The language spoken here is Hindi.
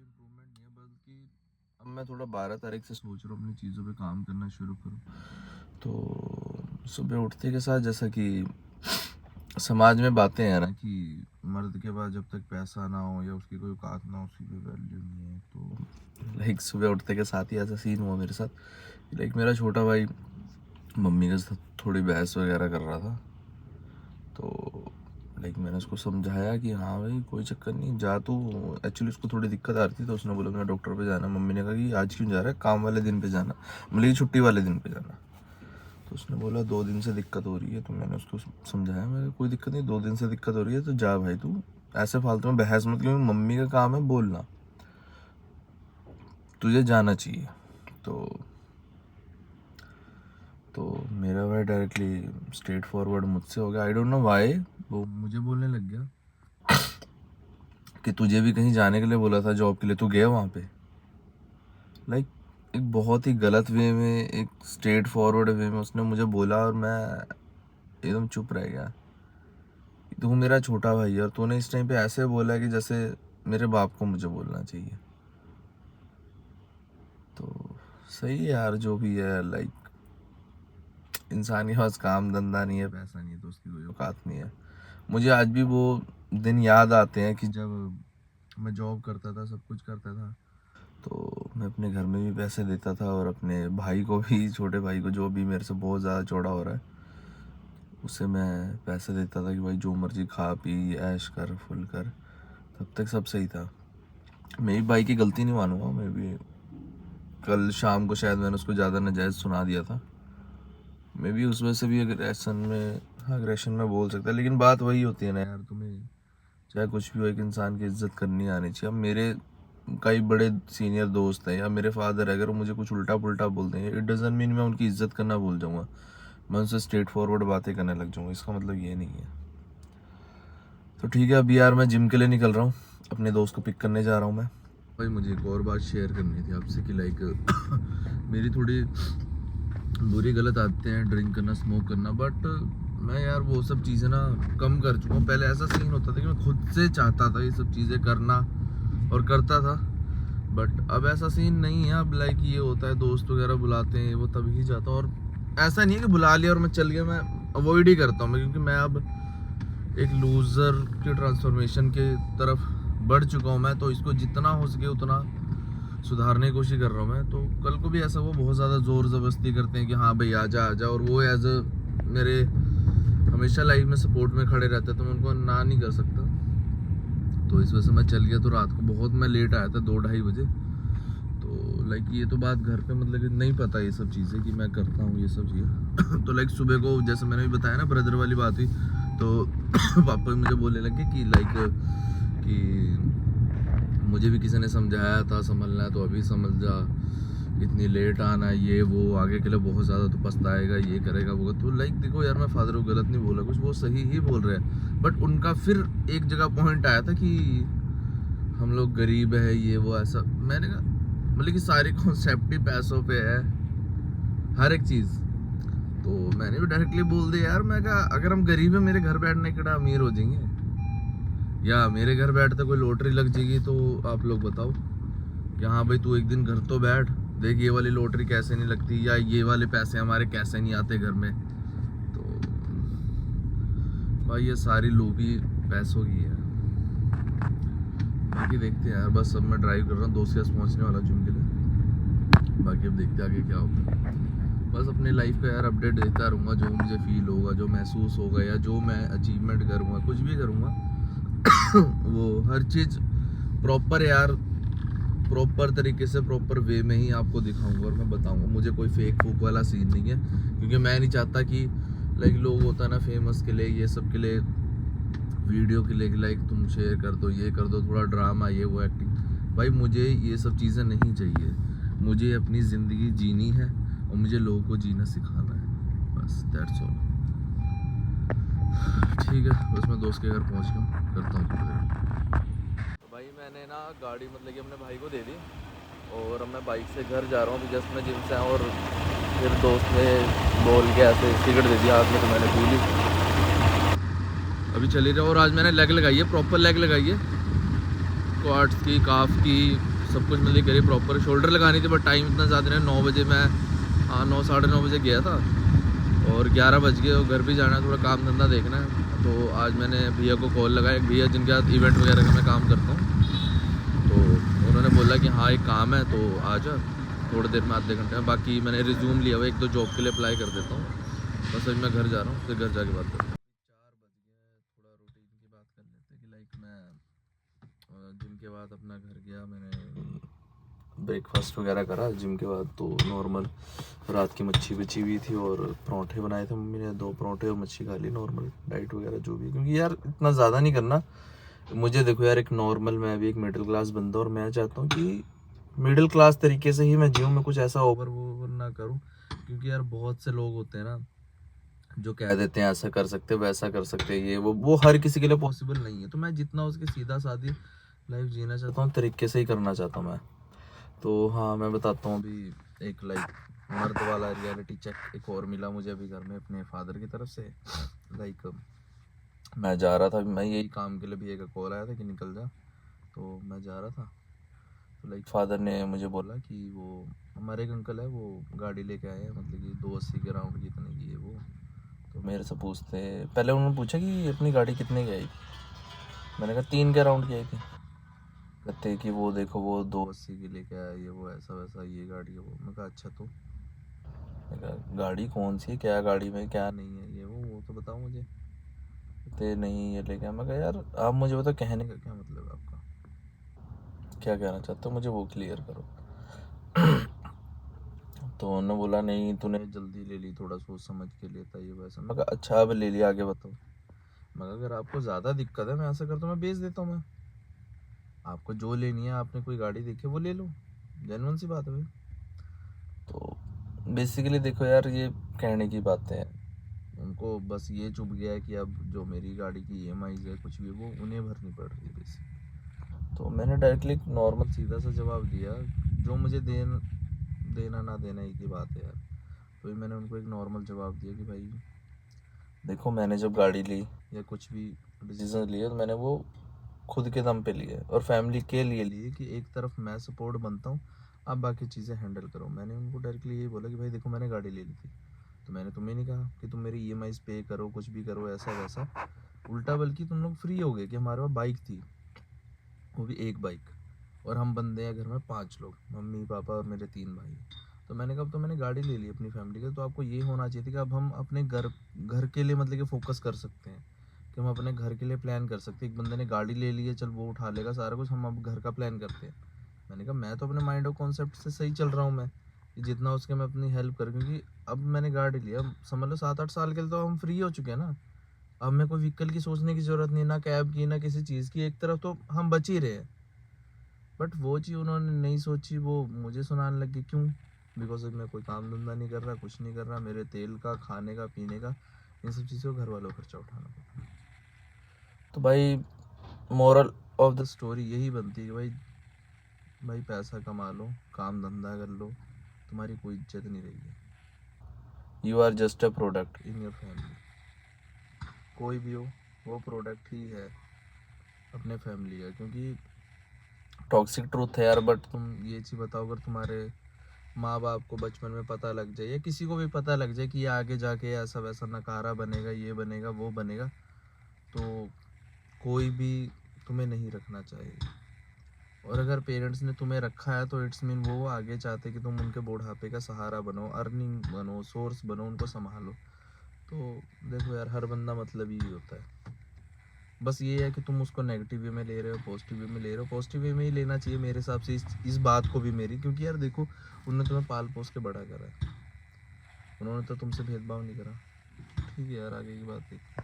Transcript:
इम्प्रूवमेंट नहीं है, बल्कि अब मैं थोड़ा 12 तारीख से सोच रहा हूँ अपनी चीज़ों पे काम करना शुरू करूँ। तो सुबह उठते के साथ, जैसा कि समाज में बातें हैं ना कि मर्द के पास जब तक पैसा ना हो या उसकी कोई औकात ना हो उसकी कोई वैल्यू नहीं है। तो लाइक सुबह उठते के साथ ही ऐसा सीन हुआ मेरे साथ। लाइक मेरा छोटा भाई मम्मी के साथ थोड़ी बहस वगैरह कर रहा था। तो लाइक मैंने उसको समझाया कि हाँ भाई कोई चक्कर नहीं, जा तू। एक्चुअली उसको थोड़ी दिक्कत आ रही थी, तो उसने बोला मैं डॉक्टर पे जाना। मम्मी ने कहा कि आज क्यों जा रहा है, काम वाले दिन पे जाना, मतलब कि छुट्टी वाले दिन पे जाना। तो उसने बोला 2 दिन से दिक्कत हो रही है। तो मैंने उसको समझाया, मैं कोई दिक्कत नहीं, 2 दिन से दिक्कत हो रही है तो जा भाई, तू ऐसे फालतू में बहस मत, क्योंकि मम्मी का काम है बोलना, तुझे जाना चाहिए। तो मेरा भाई डायरेक्टली स्ट्रेट फॉरवर्ड मुझसे हो गया। आई डोंट नो वाई, वो मुझे बोलने लग गया कि तुझे भी कहीं जाने के लिए बोला था जॉब के लिए, तू गया वहाँ पे। लाइक एक बहुत ही गलत वे में, एक स्ट्रेट फॉरवर्ड वे में उसने मुझे बोला और मैं एकदम चुप रह गया। तू मेरा छोटा भाई है और तूने इस टाइम पे ऐसे बोला कि जैसे मेरे बाप को मुझे बोलना चाहिए। तो सही है यार, जो भी है। लाइक इंसान के पास काम धंधा नहीं है, पैसा नहीं है, तो उसकी कोई औकात नहीं है। मुझे आज भी वो दिन याद आते हैं कि जब मैं जॉब करता था, सब कुछ करता था, तो मैं अपने घर में भी पैसे देता था और अपने भाई को भी, छोटे भाई को जो भी मेरे से बहुत ज़्यादा चौड़ा हो रहा है, उसे मैं पैसे देता था कि भाई जो मर्जी खा पी ऐश कर फुल कर। तब तक सब सही था। मेरी भाई की गलती नहीं मानूंगा मैं भी। कल शाम को शायद मैंने उसको ज़्यादा नाजायज़ सुना दिया था, मैं भी उस वजह से भी अग्रेशन में, हाँ अग्रेशन में बोल सकता है। लेकिन बात वही होती है ना यार, तुम्हें चाहे कुछ भी हो, एक इंसान की इज्जत करनी आनी चाहिए। अब मेरे कई बड़े सीनियर दोस्त हैं या मेरे फादर, अगर वो मुझे कुछ उल्टा पुल्टा बोल देंगे, इट डजंट मीन मैं उनकी इज्जत करना भूल जाऊंगा, मैं उनसे स्ट्रेट फॉरवर्ड बातें करने लग जाऊंगा, इसका मतलब ये नहीं है। तो ठीक है, अभी यार मैं जिम के लिए निकल रहा हूँ, अपने दोस्त को पिक करने जा रहा हूँ मैं। भाई मुझे एक और बात शेयर करनी थी आपसे कि लाइक मेरी थोड़ी बुरी गलत आदतें हैं, ड्रिंक करना, स्मोक करना, बट मैं यार वो सब चीज़ें ना कम कर चुका हूँ। पहले ऐसा सीन होता था कि मैं खुद से चाहता था ये सब चीज़ें करना और करता था, बट अब ऐसा सीन नहीं है। अब लाइक ये होता है दोस्त वगैरह बुलाते हैं वो तभी जाता हूँ, और ऐसा नहीं है कि बुला लिया और मैं चल गया, मैं अवॉइड ही करता हूँ मैं, क्योंकि मैं अब एक लूज़र की ट्रांसफॉर्मेशन के तरफ बढ़ चुका हूँ मैं। तो इसको जितना हो सके उतना सुधारने की कोशिश कर रहा हूँ मैं। तो कल को भी ऐसा वो बहुत ज़्यादा ज़ोर ज़बरदस्ती करते हैं कि हाँ भाई आजा आजा, और वो एज मेरे हमेशा लाइफ में सपोर्ट में खड़े रहते हैं, तो मैं उनको ना नहीं कर सकता। तो इस वजह से मैं चल गया। तो रात को बहुत मैं लेट आया था, 2-2:30 बजे। तो लाइक ये तो बात घर पे मतलब कि नहीं पता ये सब चीज़ें कि मैं करता हूँ ये सब चीज़ें। तो लाइक सुबह को जैसे मैंने भी बताया ना, ब्रदर वाली बात हुई, तो पापा मुझे बोलने लगे कि लाइक कि मुझे भी किसी ने समझाया था संभलना है, तो अभी समझ जा, इतनी लेट आना ये वो आगे के लिए बहुत ज़्यादा तो पछताएगा, ये करेगा वो। तो लाइक देखो यार, मैं फादर को गलत नहीं बोला कुछ, वो सही ही बोल रहे हैं, बट उनका फिर एक जगह पॉइंट आया था कि हम लोग गरीब है ये वो ऐसा। मैंने कहा मतलब कि सारे कॉन्सेप्ट ही पैसों पे है, हर एक चीज़। तो मैंने भी डायरेक्टली बोल दिया यार, मैं कहा अगर हम गरीब है, मेरे घर बैठने के अमीर हो जाएंगे, या मेरे घर बैठते कोई लॉटरी लग जाएगी, तो आप लोग बताओ कि हाँ भाई तू एक दिन घर तो बैठ, देख ये वाली लॉटरी कैसे नहीं लगती, या ये वाले पैसे हमारे कैसे नहीं आते घर में। तो भाई ये सारी लोभी पैसों की है। बाकी देखते हैं यार, बस अब मैं ड्राइव कर रहा हूँ, 2 पहुँचने वाला जिम के लिए। बाकी अब देखते हैं आगे क्या होता है। बस अपने लाइफ का यार अपडेट देता रहूँगा, जो मुझे फील होगा, जो महसूस होगा, या जो मैं अचीवमेंट करूँगा, कुछ भी करूँगा वो हर चीज़ प्रॉपर यार, प्रॉपर तरीके से, प्रॉपर वे में ही आपको दिखाऊंगा और मैं बताऊंगा। मुझे कोई फेक फूक वाला सीन नहीं है, क्योंकि मैं नहीं चाहता कि लाइक लोग होता है ना फेमस के लिए, ये सब के लिए, वीडियो के लिए, लाइक तुम शेयर कर दो, ये कर दो, थोड़ा ड्रामा, ये वो एक्टिंग। भाई मुझे ये सब चीज़ें नहीं चाहिए, मुझे अपनी ज़िंदगी जीनी है और मुझे लोगों को जीना सिखाना है, बस दैट्स ऑल। ठीक है, बस मैं दोस्त के घर पहुंच गया, करता हूँ थोड़ी देर। तो भाई मैंने ना गाड़ी मतलब कि अपने भाई को दे दी, और अब मैं बाइक से घर जा रहा हूँ। अभी जस्ट मैं जिम से आया, और फिर दोस्त ने बोल के ऐसे सिगरेट दे दिया हाथ में, तो मैंने पी ली। अभी चली जाओ। और आज मैंने लेग लगाई है, प्रॉपर लेग लगाई है, क्वाड्स की, काफ की, सब कुछ मतलब करी प्रॉपर, शोल्डर लगानी थी बट टाइम इतना ज़्यादा नहीं, 9 बजे मैं 9 साढ़े 9 बजे गया था और 11 बज गए और घर भी जाना है, थोड़ा काम धंधा देखना है। तो आज मैंने भैया को कॉल लगाया, भैया जिनके साथ इवेंट वगैरह का मैं काम करता हूँ, तो उन्होंने बोला कि हाँ एक काम है तो आ जा थोड़ी देर में, आधे घंटे में। बाकी मैंने रिज्यूम लिया हुआ, 1-2 जॉब के लिए अप्लाई कर देता हूँ। बस अभी मैं घर जा रहा हूँ, फिर घर जाके बात करता हूँ। 4 बज गए, थोड़ा रूटीन की बात कर लेते हैं कि लाइक मैं जिम के बाद अपना घर गया, मैंने ब्रेकफास्ट वगैरह करा जिम के बाद। तो नॉर्मल रात की मच्छी बची हुई थी और परोंठे बनाए थे मम्मी ने, 2 परोंठे और मच्छी खा ली, नॉर्मल डाइट वगैरह जो भी, क्योंकि यार इतना ज़्यादा नहीं करना मुझे। देखो यार, एक नॉर्मल, मैं भी एक मिडिल क्लास बंदा और मैं चाहता हूँ कि मिडिल क्लास तरीके से ही मैं जीऊँ, मैं कुछ ऐसा ओवर ना करूँ। क्योंकि यार बहुत से लोग होते हैं ना जो कह देते हैं ऐसा कर सकते, वैसा कर सकते, ये वो हर किसी के लिए पॉसिबल नहीं है। तो मैं जितना उसकी सीधा सादी लाइफ जीना चाहता हूँ, तरीके से ही करना चाहता हूँ मैं। तो हाँ, मैं बताता हूँ अभी एक लाइक मर्द वाला रियलिटी चेक एक और मिला मुझे अभी घर में अपने फादर की तरफ से। लाइक मैं जा रहा था, मैं यही काम के लिए भी एक कॉल आया था कि निकल जा, तो मैं जा रहा था। तो लाइक फादर ने मुझे बोला कि वो हमारे एक अंकल है, वो गाड़ी लेके आए हैं, मतलब कि 280 के राउंड की इतने की है वो। तो मेरे से पूछते, पहले उन्होंने पूछा कि अपनी गाड़ी कितने की आई थी, मैंने कहा 3 के राउंड की आई थी। कहते कि वो देखो वो 280 की लेके आया, ये वो ऐसा वैसा, ये गाड़ी है वो। मैं कहा अच्छा, तो मैं कहा गाड़ी कौन सी है, क्या गाड़ी में क्या नहीं है, ये वो तो बताओ मुझे। कहते नहीं ये लेके आया। मैं कहा यार आप मुझे बताओ कहने का क्या मतलब है आपका, क्या कहना चाहते हो, मुझे वो क्लियर करो। तो उन्होंने बोला नहीं तूने जल्दी ले ली, थोड़ा सोच समझ के लेता, ये वैसा। मैं कहा अच्छा अब ले लिया, आगे बताओ। मैं कहा अगर आपको ज़्यादा दिक्कत है, मैं ऐसा करता हूँ मैं बेच देता हूँ। मैं आपको जो लेनी है, आपने कोई गाड़ी देखी वो ले लो, जेन्युइन सी बात है भाई। तो बेसिकली देखो यार, ये कहने की बातें हैं, उनको बस ये चुभ गया है कि अब जो मेरी गाड़ी की EMI है कुछ भी वो उन्हें भरनी पड़ रही है बेसिकली। तो मैंने डायरेक्टली नॉर्मल सीधा सा जवाब दिया, जो मुझे देना ना देना एक ही बात है यार। तो मैंने उनको एक नॉर्मल जवाब दिया कि भाई देखो, मैंने जब गाड़ी ली या कुछ भी डिसीजन लिए तो मैंने वो खुद के दम पे लिए और फैमिली के लिए लिए कि एक तरफ मैं सपोर्ट बनता हूँ, आप बाकी चीज़ें हैंडल करो। मैंने उनको डायरेक्टली यही बोला कि भाई देखो मैंने गाड़ी ले ली थी, तो मैंने तुम्हें नहीं कहा कि तुम मेरी EMI पे करो, कुछ भी करो ऐसा वैसा। उल्टा बल्कि तुम लोग फ्री हो गए कि हमारे पास बाइक थी, वो भी एक बाइक, और हम बंदे हैं घर में 5 लोग, मम्मी पापा और मेरे 3 भाई। तो मैंने कहा अब तो मैंने गाड़ी ले ली अपनी फैमिली के, तो आपको ये होना चाहिए था कि अब हम अपने घर के लिए मतलब कि फोकस कर सकते हैं, कि हम अपने घर के लिए प्लान कर सकते हैं। एक बंदे ने गाड़ी ले ली है, चल वो उठा लेगा सारा कुछ, हम अब घर का प्लान करते हैं। मैंने कहा मैं तो अपने माइंड और कॉन्सेप्ट से सही चल रहा हूँ मैं, कि जितना उसके मैं अपनी हेल्प करूँ, क्योंकि अब मैंने गाड़ी लिया, समझ लो 7-8 साल के लिए तो हम फ्री हो चुके हैं ना। अब मैं कोई व्हीकल की सोचने की ज़रूरत नहीं, ना कैब की, ना किसी चीज़ की, एक तरफ तो हम बच ही रहे हैं। बट वो चीज़ उन्होंने नहीं सोची, वो मुझे सुनाने लगे क्यों, बिकॉज मैं कोई काम धंधा नहीं कर रहा, कुछ नहीं कर रहा, मेरे तेल का, खाने का, पीने का, इन सब चीज़ों का घर वालों का खर्चा उठाना पड़ता है। तो भाई मोरल ऑफ द स्टोरी यही बनती है कि भाई पैसा कमा लो, काम धंधा कर लो, तुम्हारी कोई इज्जत नहीं रहेगी। You are just a product in your family, कोई भी हो वो प्रोडक्ट ही है अपने फैमिली का। क्योंकि टॉक्सिक ट्रूथ है यार, बट तुम ये चीज़ बताओ, अगर तुम्हारे माँ बाप को बचपन में पता लग जाए या किसी को भी पता लग जाए कि ये आगे जाके ऐसा वैसा नकारा बनेगा, ये बनेगा वो बनेगा, तो कोई भी तुम्हें नहीं रखना चाहिए। और अगर पेरेंट्स ने तुम्हें रखा है तो इट्स मीन वो आगे चाहते कि तुम उनके बुढ़ापे का सहारा बनो, अर्निंग बनो, सोर्स बनो, उनको संभालो। तो देखो यार, हर बंदा मतलब ही होता है, बस ये है कि तुम उसको नेगेटिव वे में ले रहे हो, पॉजिटिव वे में ले रहे हो। पॉजिटिव वे में ही लेना चाहिए मेरे हिसाब से इस बात को भी मेरी, क्योंकि यार देखो उन्होंने तुम्हें पाल पोस के बड़ा करा है, उन्होंने तो तुमसे भेदभाव नहीं करा। ठीक है यार, आगे की बात देखो।